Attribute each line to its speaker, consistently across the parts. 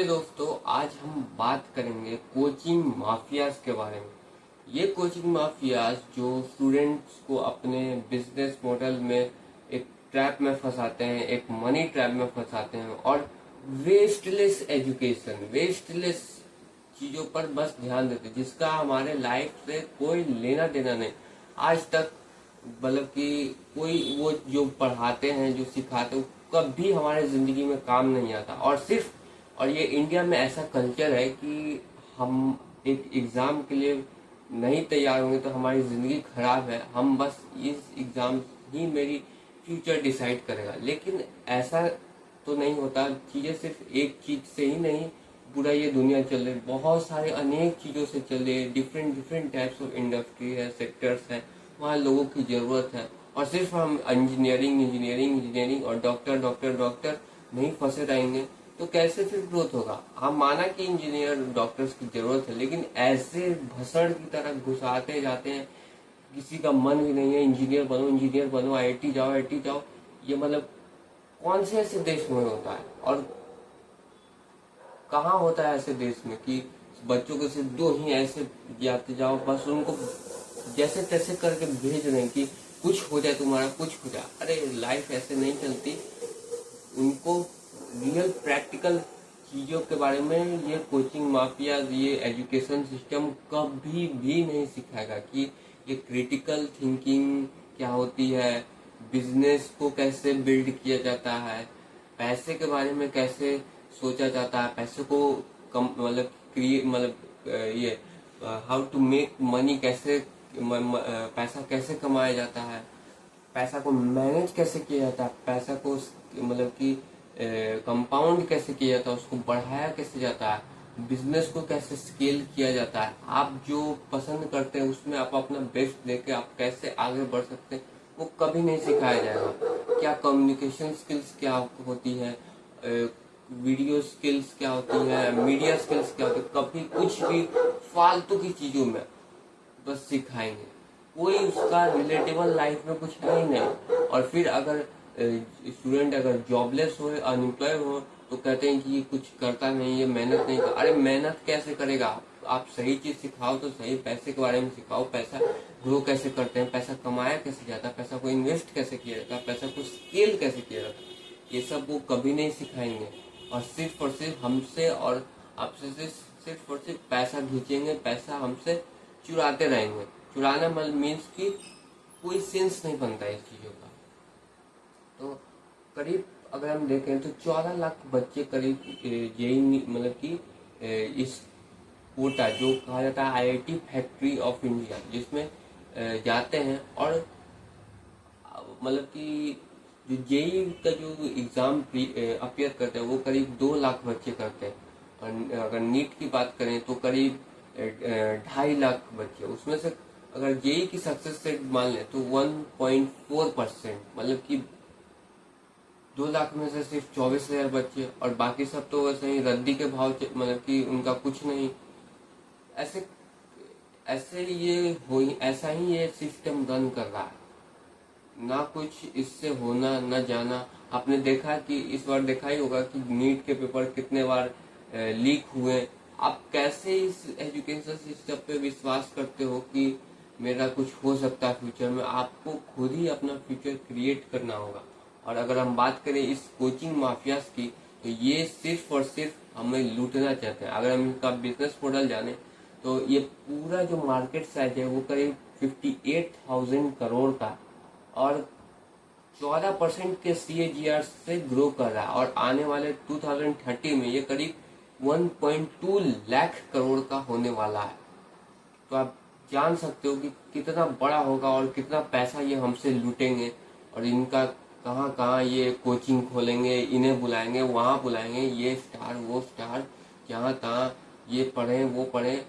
Speaker 1: दोस्तों, आज हम बात करेंगे कोचिंग माफियाज के बारे में। ये कोचिंग माफियाज जो स्टूडेंट्स को अपने बिजनेस मॉडल में एक ट्रैप में फंसाते हैं, एक मनी ट्रैप में फंसाते हैं और वेस्टलेस एजुकेशन, वेस्टलेस चीजों पर बस ध्यान देते हैं जिसका हमारे लाइफ से कोई लेना देना नहीं। आज तक मतलब कि कोई वो जो पढ़ाते हैं, जो सिखाते हैं, कभी हमारे जिंदगी में काम नहीं आता। और ये इंडिया में ऐसा कल्चर है कि हम एक एग्जाम के लिए नहीं तैयार होंगे तो हमारी जिंदगी खराब है, हम बस इस एग्जाम ही मेरी फ्यूचर डिसाइड करेगा। लेकिन ऐसा तो नहीं होता। चीजें सिर्फ एक चीज से ही नहीं, पूरा ये दुनिया चल रही, बहुत सारे अनेक चीजों से चल रही है। Different different types of industry है, सेक्टर्स है, वहाँ लोगों की जरूरत है। और सिर्फ हम इंजीनियरिंग इंजीनियरिंग इंजीनियरिंग और डॉक्टर डॉक्टर डॉक्टर नहीं फंसे रहेंगे तो कैसे फिर ग्रोथ होगा। हम माना कि इंजीनियर डॉक्टर्स की जरूरत है, लेकिन ऐसे भसड़ की तरह घुसाते जाते हैं, किसी का मन भी नहीं है इंजीनियर बनो इंजीनियर बनो, आईआईटी जाओ आईआईटी जाओ। ये मतलब कौन से ऐसे देश में होता है और कहाँ होता है ऐसे देश में कि बच्चों को सिर्फ दो ही ऐसे जाते जाओ, बस उनको जैसे तैसे करके भेज रहे हैं कि कुछ हो जाए तुम्हारा, कुछ हो जाए। अरे लाइफ ऐसे नहीं चलती। उनको रियल प्रैक्टिकल चीजों के बारे में ये कोचिंग माफिया, ये एजुकेशन सिस्टम कभी भी नहीं सिखाएगा कि ये क्रिटिकल थिंकिंग क्या होती है, बिजनेस को कैसे बिल्ड किया जाता है, पैसे के बारे में कैसे सोचा जाता है, पैसे को कम मतलब क्रिएट ये हाउ टू मेक मनी, कैसे पैसा कैसे कमाया जाता है, पैसा को मैनेज कैसे किया जाता है, पैसा को मतलब कि कंपाउंड कैसे किया जाता है, उसको बढ़ाया कैसे जाता है, बिजनेस को कैसे स्केल किया जाता है। आप जो पसंद करते हैं उसमें आप अपना बेस्ट देके आप कैसे आगे बढ़ सकते हैं, वो कभी नहीं सिखाया जाएगा। क्या कम्युनिकेशन स्किल्स क्या होती है, वीडियो स्किल्स क्या होती है, मीडिया स्किल्स क्या होती है, कभी कुछ भी फालतू की चीजों में बस सिखाएंगे। कोई उसका रिलेटेबल लाइफ में कुछ है ही नहीं। और फिर अगर स्टूडेंट अगर जॉबलेस हो, अनएम्प्लॉय हो, तो कहते हैं कि ये कुछ करता नहीं, ये मेहनत नहीं कर। अरे मेहनत कैसे करेगा? आप सही चीज सिखाओ तो सही, पैसे के बारे में सिखाओ, पैसा ग्रो कैसे करते हैं, पैसा कमाया कैसे जाता है, पैसा को इन्वेस्ट कैसे किया जाता है, पैसा को स्केल कैसे किया जाता है, ये सब वो कभी नहीं सिखाएंगे। और सिर्फ हमसे और आपसे सिर्फ और सिर्फ पैसा खींचेंगे, पैसा हमसे चुराते रहेंगे। चुराना मतलब मीन्स कि कोई सेंस नहीं बनता है इस चीजों का। तो करीब अगर हम देखें तो 14 लाख बच्चे करीब जेई मतलब कि इस कोटा जो कहा जाता है आईआईटी फैक्ट्री ऑफ इंडिया, जिसमें जाते हैं। और मतलब कि जो जेई का जो एग्जाम अपियर करते हैं वो करीब 2 लाख बच्चे करते हैं। और अगर नीट की बात करें तो करीब 2.5 लाख बच्चे। उसमें से अगर जेई की सक्सेस रेट मान लें तो 1.4%, मतलब कि 2 लाख में से सिर्फ 24,000 बच्चे, और बाकी सब तो वैसे ही रद्दी के भाव, मतलब कि उनका कुछ नहीं। ऐसे ऐसे ये हो, ऐसा ही ये सिस्टम रन कर रहा है, ना कुछ इससे होना न जाना। आपने देखा कि इस बार देखा ही होगा कि नीट के पेपर कितने बार लीक हुए। आप कैसे इस एजुकेशन सिस्टम पे विश्वास करते हो कि मेरा कुछ हो सकता है फ्यूचर में? आपको खुद ही अपना फ्यूचर क्रिएट करना होगा। और अगर हम बात करें इस कोचिंग माफियाज की, तो ये सिर्फ और सिर्फ हमें लूटना चाहते हैं। अगर हम इनका बिजनेस मॉडल जाने तो ये पूरा जो मार्केट साइज है वो करीब 58,000 करोड़ का, और 14% के CAGR से ग्रो कर रहा है। और आने वाले 2030 में ये करीब 1.2 लाख करोड़ का होने वाला है। तो आप जान सकते हो कि कितना बड़ा होगा और कितना पैसा ये हमसे लूटेंगे। और इनका कहाँ कहाँ ये कोचिंग खोलेंगे, इन्हें बुलाएंगे, वहां बुलाएंगे, ये स्टार वो स्टार, जहाँ तहाँ ये पढ़े वो पढ़े।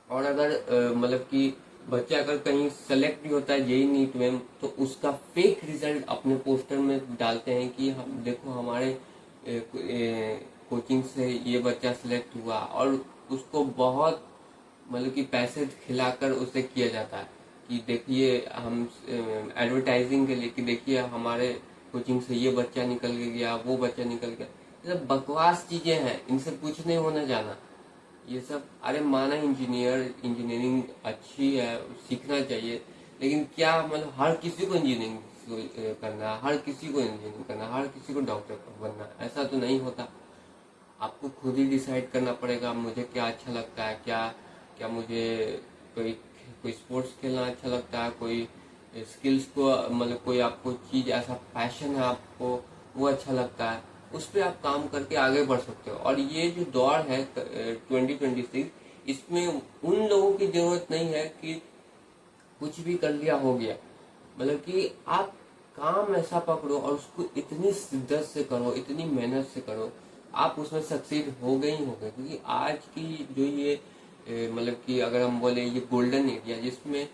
Speaker 1: और अगर मतलब कि बच्चा अगर कहीं सेलेक्ट भी होता है जेई नीट में, तो उसका फेक रिजल्ट अपने पोस्टर में डालते हैं कि हम देखो हमारे कोचिंग से ये बच्चा सिलेक्ट हुआ। और उसको बहुत मतलब कि पैसे खिलाकर उसे किया जाता है कि देखिए हम एडवर्टाइजिंग के लिए कि देखिए हमारे कोचिंग से ये बच्चा निकल के गया, वो बच्चा निकल गया। ये सब बकवास चीजें हैं, इनसे कुछ नहीं होने जाना ये सब। अरे माना इंजीनियरिंग अच्छी है, सीखना चाहिए, लेकिन क्या मतलब हर किसी को इंजीनियरिंग करना है, हर किसी को इंजीनियरिंग करना है, हर किसी को डॉक्टर बनना है, ऐसा तो नहीं होता। आपको खुद ही डिसाइड करना पड़ेगा मुझे क्या अच्छा लगता है, क्या क्या मुझे कोई कोई स्पोर्ट्स खेलना अच्छा लगता है, कोई स्किल्स को मतलब कोई आपको चीज ऐसा पैशन है आपको वो अच्छा लगता है, उस पर आप काम करके आगे बढ़ सकते हो। और ये जो दौर है 2026, इसमें उन लोगों की जरूरत नहीं है कि कुछ भी कर लिया हो गया। मतलब कि आप काम ऐसा पकड़ो और उसको इतनी शिद्दत से करो, इतनी मेहनत से करो, आप उसमें सक्सीड हो गए ही हो गए। क्योंकि आज की जो ये मतलब कि अगर हम बोले ये गोल्डन एरिया जिसमें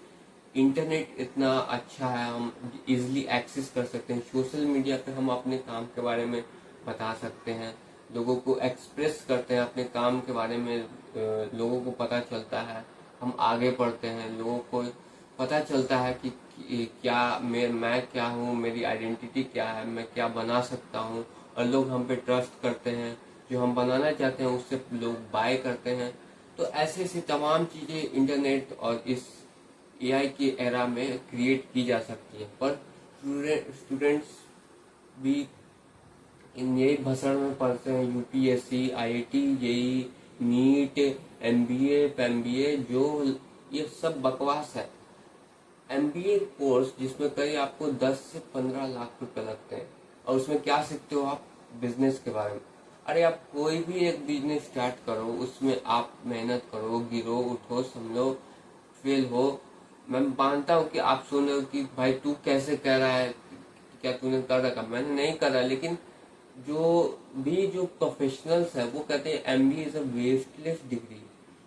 Speaker 1: इंटरनेट इतना अच्छा है, हम इजिली एक्सेस कर सकते हैं, सोशल मीडिया पे हम अपने काम के बारे में बता सकते हैं, लोगों को एक्सप्रेस करते हैं अपने काम के बारे में, लोगों को पता चलता है, हम आगे बढ़ते हैं, लोगों को पता चलता है कि क्या मैं क्या हूँ, मेरी आइडेंटिटी क्या है, मैं क्या बना सकता हूँ, और लोग हम पे ट्रस्ट करते हैं, जो हम बनाना चाहते हैं उससे लोग बाय करते हैं। तो ऐसी ऐसी तमाम चीजें इंटरनेट और इस एआई की एरा में क्रिएट की जा सकती है। पर स्टूडेंट्स भी इन यही भसड़ में पढ़ते हैं, UPSC, IIT, JEE, NEET, MBA, PMBA, जो ये सब बकवास है। एमबीए कोर्स जिसमें कई आपको 10 से 15 लाख रुपए लगते हैं, और उसमें क्या सीखते हो आप? बिजनेस के बारे में। अरे आप कोई भी एक बिजनेस स्टार्ट करो, उसमें आप मेहनत करो, गिरो उठो, संभलो, फेल हो। मैं मानता हूँ कि आप सुन रहे हो कि भाई तू कैसे कह रहा है, क्या तूने कर रखा? मैंने नहीं करा, लेकिन जो प्रोफेशनल्स है वो कहते हैं MBA is a wasteless degree.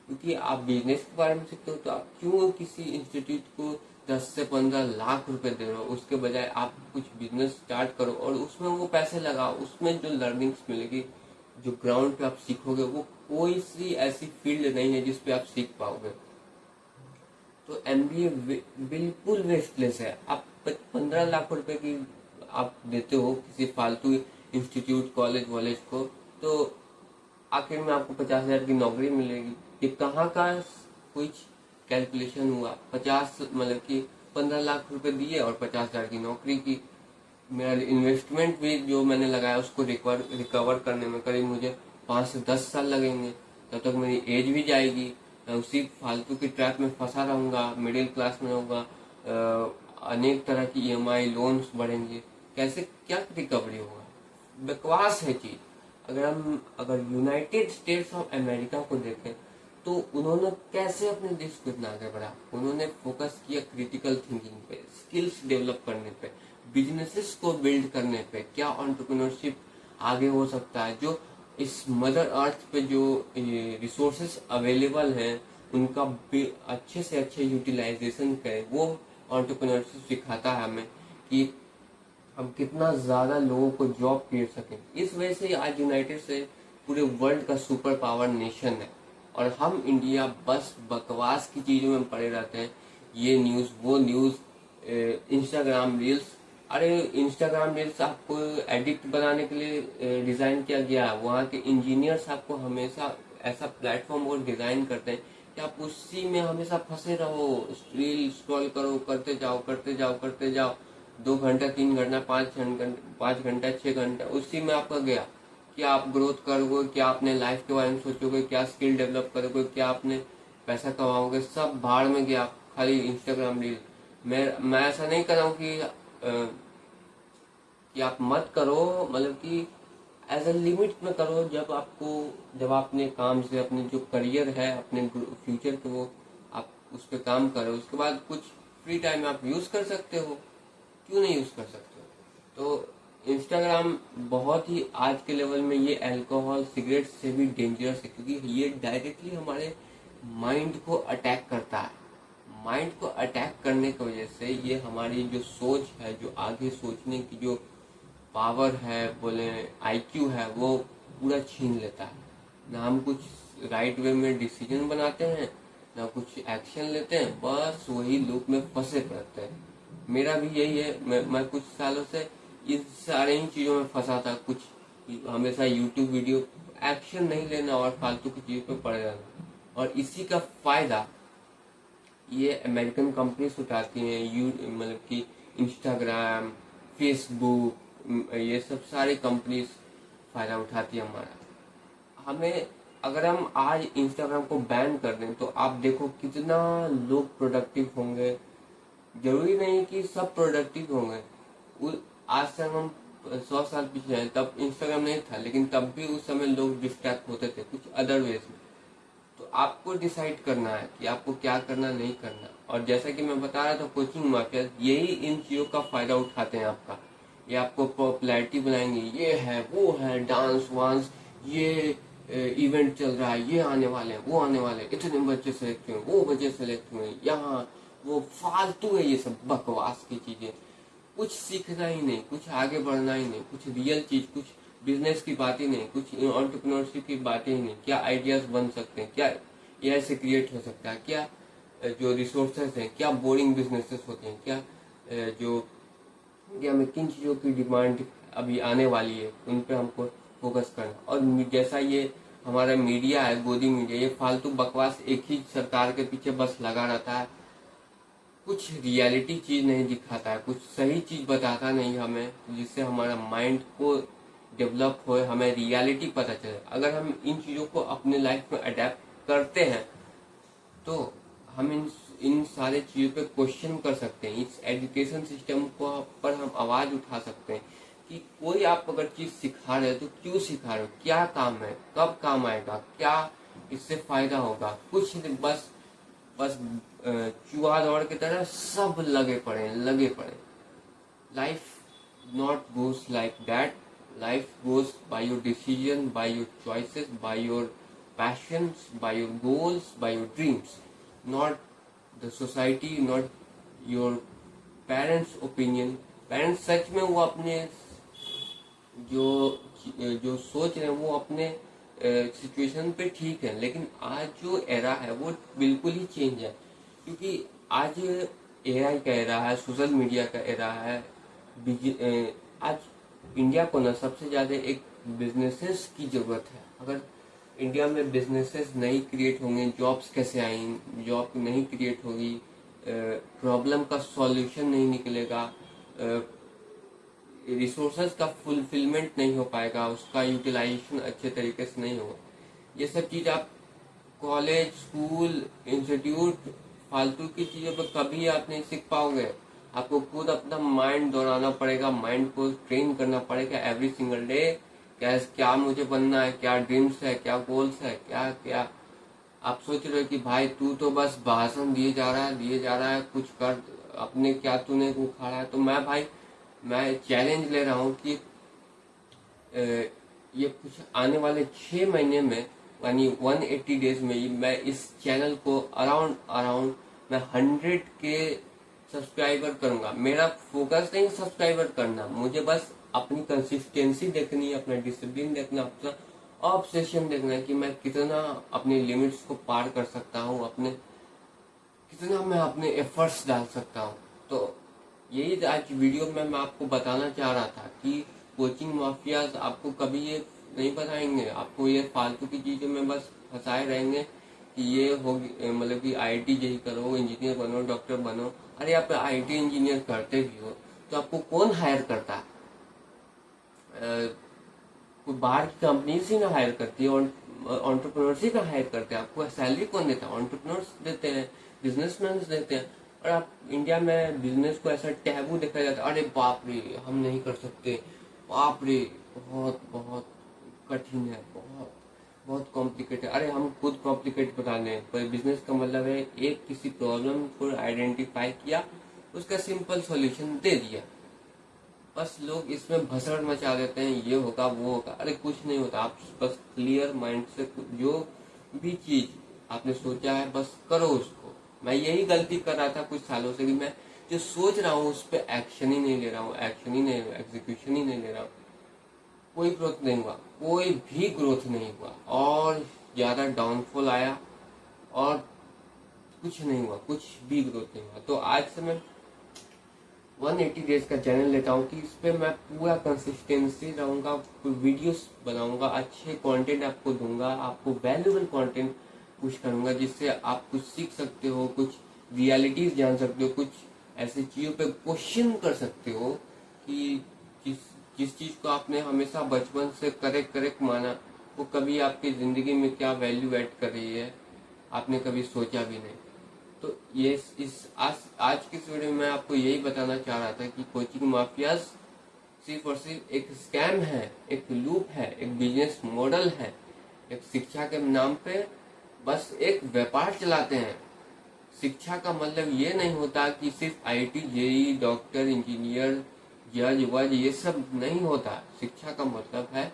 Speaker 1: क्योंकि आप बिजनेस के बारे में सीखते हो तो आप क्यों किसी इंस्टीट्यूट को 10 से 15 लाख रुपए दे रहे हो? उसके बजाय आप कुछ बिजनेस स्टार्ट करो और उसमें वो पैसे लगाओ। उसमें जो लर्निंग्स मिलेगी, जो ग्राउंड पे आप सीखोगे, वो कोई सी ऐसी फील्ड नहीं है जिसपे आप सीख पाओगे। तो एमबीए बिल्कुल वेस्टलेस है। आप 15 लाख रुपए की आप देते हो किसी फालतू इंस्टीट्यूट, कॉलेज वॉलेज को, तो आखिर में आपको 50,000 की नौकरी मिलेगी। ये कहाँ का कुछ कैलकुलेशन हुआ? 50 मतलब कि 15 लाख रुपए दिए और 50,000 की नौकरी की। मेरा इन्वेस्टमेंट भी जो मैंने लगाया उसको रिकवर करने में करीब मुझे 5 से 10 साल लगेंगे। तब तक मेरी एज भी जाएगी, मैं उसी फालतू की ट्रैप में फंसा रहूंगा, मिडिल क्लास में होगा, अनेक तरह की ईएमआई लोन्स बढ़ेंगे, कैसे क्या रिकवरी होगा? बकवास है चीज। अगर यूनाइटेड स्टेट्स ऑफ अमेरिका को देखें तो उन्होंने कैसे अपने देश को इतना आगे बढ़ा? उन्होंने फोकस किया क्रिटिकल थिंकिंग पे, स्किल्स डेवलप करने पे, बिजनेसेस को बिल्ड करने पे, क्या एंटरप्रेन्योरशिप आगे हो सकता है, जो इस मदर अर्थ पे जो रिसोर्सेस अवेलेबल हैं उनका अच्छे से अच्छे यूटिलाइजेशन करें। वो एंटरप्रेन्योरशिप सिखाता है हमें कि हम कितना ज्यादा लोगों को जॉब क्रिएट सकें। इस वजह से आज यूनाइटेड से पूरे वर्ल्ड का सुपर पावर नेशन है, और हम इंडिया बस बकवास की चीजों में पड़े रहते हैं, ये न्यूज वो न्यूज, इंस्टाग्राम रील्स। अरे इंस्टाग्राम रील्स आपको एडिक्ट बनाने के लिए डिजाइन किया गया है। वहाँ के इंजीनियर्स आपको हमेशा ऐसा प्लेटफॉर्म और डिजाइन करते हैं कि आप उसी में हमेशा फंसे रहो, रील स्क्रॉल करो, करते जाओ करते जाओ करते जाओ, 2 घंटा 3 घंटा 5 घंटा 5 घंटा 6 घंटा उसी में आपका गया। क्या आप ग्रोथ करोगे, क्या अपने लाइफ के बारे में सोचोगे, क्या स्किल डेवलप करोगे, क्या आपने पैसा कमाओगे, सब भाड़ में गया खाली इंस्टाग्राम रील। मैं ऐसा नहीं कर रहा हूँ कि आप मत करो, मतलब कि एज अ लिमिट में करो। जब आप अपने काम से अपने जो करियर है, अपने फ्यूचर को वो आप उस पर काम करो, उसके बाद कुछ फ्री टाइम आप यूज कर सकते हो, क्यों नहीं यूज कर सकते हो? तो इंस्टाग्राम बहुत ही आज के लेवल में ये अल्कोहल सिगरेट से भी डेंजरस है, क्योंकि ये डायरेक्टली हमारे माइंड को अटैक करता है। माइंड को अटैक करने की वजह से ये हमारी जो सोच है, जो आगे सोचने की जो पावर है, बोले आईक्यू है, वो पूरा छीन लेता है। ना हम कुछ राइट वे में डिसीजन बनाते हैं, ना कुछ एक्शन लेते हैं, बस वही लूप में फंसे रहते हैं। मेरा भी यही है। मैं कुछ सालों से इन सारे इन चीजों में फंसा था, कुछ हमेशा यूट्यूब वीडियो एक्शन नहीं लेना और फालतू की चीज़ पे पड़ जाना। और इसी का फायदा ये अमेरिकन कंपनीज उठाती हैं, मतलब कि इंस्टाग्राम, फेसबुक, ये सब सारी कंपनीज फायदा उठाती है हमारा। हमें अगर हम आज इंस्टाग्राम को बैन कर दें तो आप देखो कितना लोग प्रोडक्टिव होंगे। जरूरी नहीं कि सब प्रोडक्टिव होंगे। आज से हम 100 साल पीछे जाए तब इंस्टाग्राम नहीं था, लेकिन तब भी उस समय लोग डिस्ट्रैक्ट होते थे कुछ अदर वेज में। तो आपको डिसाइड करना है कि आपको क्या करना नहीं करना। और जैसा कि मैं बता रहा था, कोचिंग माफिया यही इन चीजों का फायदा उठाते हैं आपका। ये आपको पॉपुलैरिटी बनाएंगे, ये है वो है, डांस वांस, ये इवेंट चल रहा है, ये आने वाले हैं, वो आने वाले हैं, इतने बच्चे सेलेक्ट हुए, वो बच्चे सेलेक्ट हुए, यहाँ वो फालतू है, ये सब बकवास की चीजें। कुछ सीखना ही नहीं, कुछ आगे बढ़ना ही नहीं, कुछ रियल चीज, कुछ बिजनेस की बात ही नहीं, कुछ एंटरप्रेन्योरशिप की बातें ही नहीं। क्या आइडियाज बन सकते हैं, क्या एआई से क्रिएट हो सकता है, क्या जो रिसोर्सेज हैं, क्या बोरिंग बिजनेसेस होते हैं, क्या जो इंडिया में किन चीज़ों की डिमांड अभी आने वाली है, उन पे हमको फोकस करना। और जैसा ये हमारा मीडिया है, गोदी मीडिया, ये फालतू बकवास एक ही सरकार के पीछे बस लगा रहता है, कुछ रियलिटी चीज नहीं दिखाता है, कुछ सही चीज बताता नहीं हमें, जिससे हमारा माइंड को डेवलप हो, हमें रियलिटी पता चले। अगर हम इन चीजों को अपने लाइफ में अडेप्ट करते हैं तो हम इन सारे चीजों पे क्वेश्चन कर सकते हैं। इस एजुकेशन सिस्टम को पर हम आवाज उठा सकते हैं कि कोई आप अगर चीज सिखा रहे हो तो क्यों सिखा रहे हो, क्या काम है, कब काम आएगा, क्या इससे फायदा होगा। कुछ नहीं, बस बस चूहा दौड़ की तरह सब लगे पड़े। Life not goes like that. Life goes by your decision, by your choices, by your passions, by your goals, by your dreams, not the society, not your parents opinion. Parents सच में वो अपने जो जो सोच रहे हैं वो अपने सिचुएशन पे ठीक है, लेकिन आज जो एरा है वो बिल्कुल ही चेंज है। क्योंकि आज एआई का एरा है, सोशल मीडिया का एरा है। आज इंडिया को ना सबसे ज्यादा एक बिजनेसेस की जरूरत है। अगर इंडिया में बिजनेसेस नहीं क्रिएट होंगे, जॉब्स कैसे आएंगी, जॉब नहीं क्रिएट होगी, प्रॉब्लम का सॉल्यूशन नहीं निकलेगा, रिसोर्सेज का फुलफिलमेंट नहीं हो पाएगा, उसका यूटिलाइजेशन अच्छे तरीके से नहीं होगा। ये सब चीज आप कॉलेज, स्कूल, इंस्टीट्यूट, फालतू की चीजों पर कभी आप नहीं सीख पाओगे। आपको खुद अपना माइंड दौड़ाना पड़ेगा, माइंड को ट्रेन करना पड़ेगा एवरी सिंगल डे। क्या मुझे बनना है, क्या ड्रीम्स है, क्या गोल्स है, क्या क्या। आप सोच रहे हो कि भाई तू तो बस भाषण दिए जा रहा है, कुछ कर अपने, क्या तूने उखाड़ा है। तो मैं चैलेंज ले रहा हूँ कि ये कुछ आने वाले 6 महीने में, यानी 180 डेज में मैं इस चैनल को अराउंड मैं 100 के सब्सक्राइबर करूंगा। मेरा फोकस नहीं सब्सक्राइबर करना, मुझे बस अपनी कंसिस्टेंसी देखनी है, अपना डिसिप्लिन देखना, अपना ऑब्सेशन देखना है कि मैं कितना अपने लिमिट्स को पार कर सकता हूँ, कितना मैं अपने एफर्ट्स डाल सकता हूँ। तो यही आज वीडियो में मैं आपको बताना चाह रहा था कि कोचिंग माफियाज आपको कभी ये नहीं बताएंगे, आपको ये फालतू की चीजों में बस फंसाए रहेंगे कि ये होगी, मतलब कि आईटी जेई करो, इंजीनियर बनो, डॉक्टर बनो। अरे आप आईटी इंजीनियर करते भी हो तो आपको कौन हायर करता है? कोई बाहर की कंपनीज ही ना हायर करती है, एंटरप्रेन्योर्स ही ना हायर करते हैं। आपको सैलरी कौन देता है? एंटरप्रेन्योर्स देते हैं, बिजनेसमैन देते हैं। और आप इंडिया में बिजनेस को ऐसा टैबू देखा जाता है, अरे बाप रे हम नहीं कर सकते, बाप रे बहुत बहुत कठिन है, बहुत बहुत कॉम्प्लिकेटेड। अरे हम खुद कॉम्प्लिकेट बता दें, पर बिजनेस का मतलब है एक किसी प्रॉब्लम को आइडेंटिफाई किया, उसका सिंपल सॉल्यूशन दे दिया। बस लोग इसमें भसड़ मचा देते हैं, ये होगा वो होगा। अरे कुछ नहीं होता, आप बस क्लियर माइंड से जो भी चीज आपने सोचा है बस करो उसको। मैं यही गलती कर रहा था कुछ सालों से कि मैं जो सोच रहा हूँ उस पर एक्शन ही नहीं ले रहा हूँ, एग्जीक्यूशन ही नहीं ले रहा हूँ। कोई ग्रोथ नहीं हुआ, कोई भी ग्रोथ नहीं हुआ, और ज्यादा डाउनफॉल आया और कुछ नहीं हुआ, कुछ भी ग्रोथ नहीं हुआ। तो आज से मैं 180 डेज का चैनल लेता हूँ कि इस पे मैं पूरा कंसिस्टेंसी रहूंगा, वीडियोस बनाऊंगा, अच्छे कंटेंट आपको दूंगा, आपको वैल्यूएबल कंटेंट पुश करूंगा जिससे आप कुछ सीख सकते हो, कुछ रियलिटीज जान सकते हो, कुछ ऐसी चीजों पे क्वेश्चन कर सकते हो कि जिस जिस चीज को आपने हमेशा बचपन से करेक्ट करेक्ट माना वो कभी आपकी जिंदगी में क्या वैल्यू ऐड कर रही है आपने कभी सोचा भी नहीं। तो ये इस आज की इस वीडियो में मैं आपको यही बताना चाह रहा था कि कोचिंग माफियाज सिर्फ और सिर्फ एक स्कैम है, एक लूप है, एक बिजनेस मॉडल है, एक शिक्षा के नाम पे बस एक व्यापार चलाते हैं। शिक्षा का मतलब ये नहीं होता कि सिर्फ आईआईटी जेईई डॉक्टर इंजीनियर जज वज ये सब नहीं होता। शिक्षा का मतलब है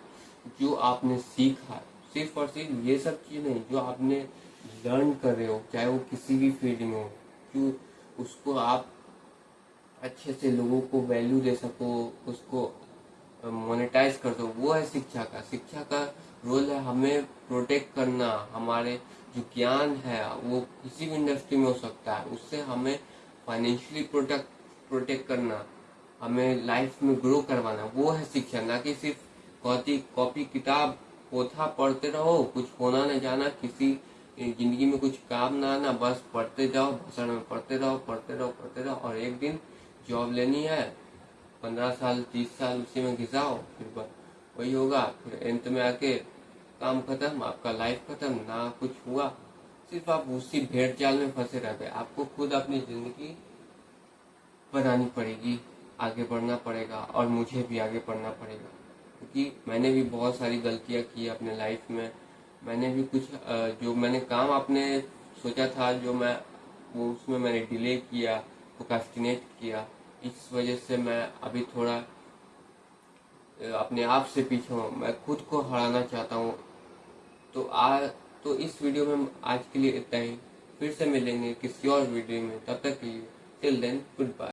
Speaker 1: जो आपने सीखा, सिर्फ और सिर्फ ये सब चीज नहीं, जो आपने लर्न कर रहे हो चाहे वो किसी भी फील्ड में हो, जो उसको आप अच्छे से लोगों को वैल्यू दे सको, उसको मोनेटाइज कर दो, वो है शिक्षा का। शिक्षा का रोल है हमें प्रोटेक्ट करना, हमारे जो ज्ञान है वो किसी भी इंडस्ट्री में हो सकता है, उससे हमें फाइनेंशियली प्रोटेक्ट करना, हमें लाइफ में ग्रो करवाना, वो है शिक्षा। ना कि सिर्फ कॉपी किताब पोथा पढ़ते रहो, कुछ होना न जाना, किसी जिंदगी में कुछ काम ना आना, बस पढ़ते जाओ, भाषण में पढ़ते रहो पढ़ते रहो पढ़ते रहो, और एक दिन जॉब लेनी है, 15 साल 30 साल उसी में घिसाओ, फिर वही होगा, फिर अंत में आके काम खत्म, आपका लाइफ खत्म, ना कुछ हुआ, सिर्फ आप उसी भेड़ चाल में फंसे रह गए। आपको खुद अपनी जिंदगी बनानी पड़ेगी, आगे बढ़ना पड़ेगा, और मुझे भी आगे बढ़ना पड़ेगा क्योंकि मैंने भी बहुत सारी गलतियां की अपने लाइफ में। मैंने भी कुछ जो मैंने काम अपने सोचा था जो मैं वो उसमें मैंने डिले किया, प्रोक्रास्टिनेट किया, इस वजह से मैं अभी थोड़ा अपने आप से पीछे हूँ, मैं खुद को हराना चाहता हूँ। तो तो इस वीडियो में आज के लिए इतना ही। फिर से मिलेंगे किसी और वीडियो में, तब तक के लिए टिल देन गुड बाय।